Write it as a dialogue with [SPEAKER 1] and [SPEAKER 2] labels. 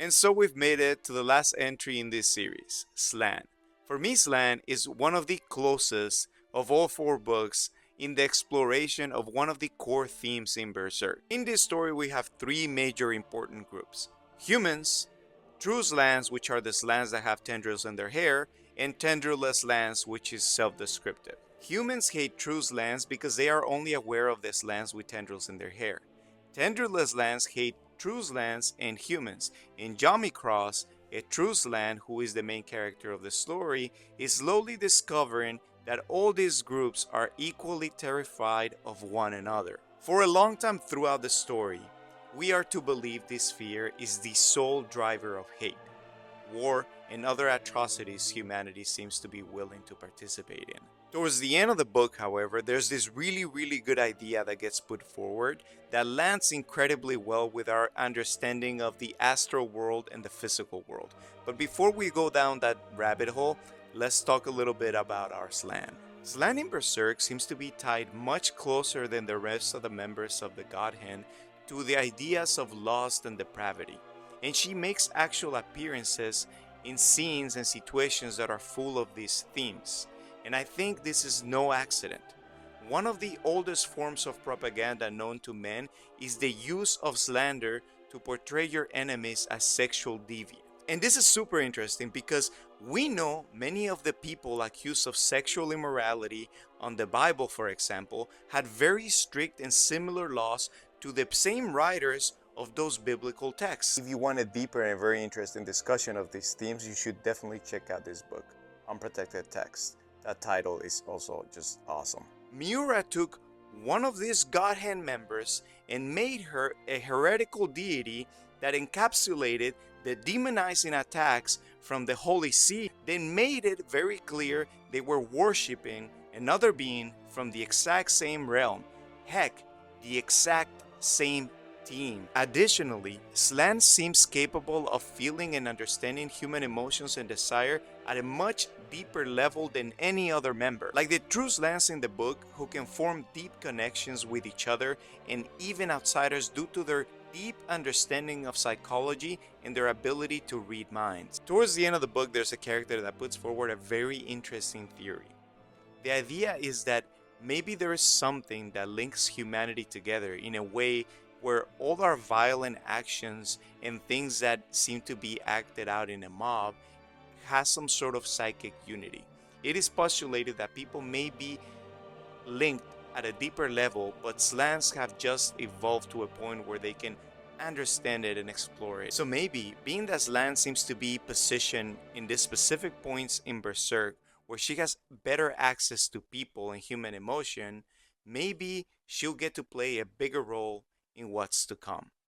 [SPEAKER 1] And so we've made it to the last entry in this series, Slan. For me, Slan is one of the closest of all four books in the exploration of one of the core themes in Berserk. In this story, we have three major important groups: humans, true Slans, which are the Slans that have tendrils in their hair, and tendrilless Slans, which is self-descriptive. Humans hate true Slans because they are only aware of the Slans with tendrils in their hair. Tendrilless Slans hate true Slans and humans. In Jami Cross, a true Slan, who is the main character of the story, is slowly discovering that all these groups are equally terrified of one another. For a long time throughout the story, we are to believe this fear is the sole driver of hate, war, and other atrocities humanity seems to be willing to participate in. Towards the end of the book, however, there's this really good idea that gets put forward that lands incredibly well with our understanding of the astral world and the physical world. But before we go down that rabbit hole, let's talk a little bit about our Slan. Slan in Berserk seems to be tied much closer than the rest of the members of the Godhead to the ideas of lust and depravity, and she makes actual appearances in scenes and situations that are full of these themes. And I think this is no accident. One of the oldest forms of propaganda known to men is the use of slander to portray your enemies as sexual deviant. And this is super interesting because we know many of the people accused of sexual immorality on the Bible, for example, had very strict and similar laws to the same writers of those biblical texts. If you want a deeper and very interesting discussion of these themes, you should definitely check out this book, Unprotected Text. That title is also just awesome. Miura took one of these Godhead members and made her a heretical deity that encapsulated the demonizing attacks from the Holy See, then made it very clear they were worshipping another being from the exact same realm. Heck, the exact same team. Additionally, Slan seems capable of feeling and understanding human emotions and desire at a much deeper level than any other member. Like the true Slans in the book, who can form deep connections with each other and even outsiders due to their deep understanding of psychology and their ability to read minds. Towards the end of the book, there's a character that puts forward a very interesting theory. The idea is that maybe there is something that links humanity together in a way where all our violent actions and things that seem to be acted out in a mob has some sort of psychic unity. It is postulated that people may be linked at a deeper level, but Slans have just evolved to a point where they can understand it and explore it. So maybe, being that Slan seems to be positioned in these specific points in Berserk, where she has better access to people and human emotion, maybe she'll get to play a bigger role in what's to come.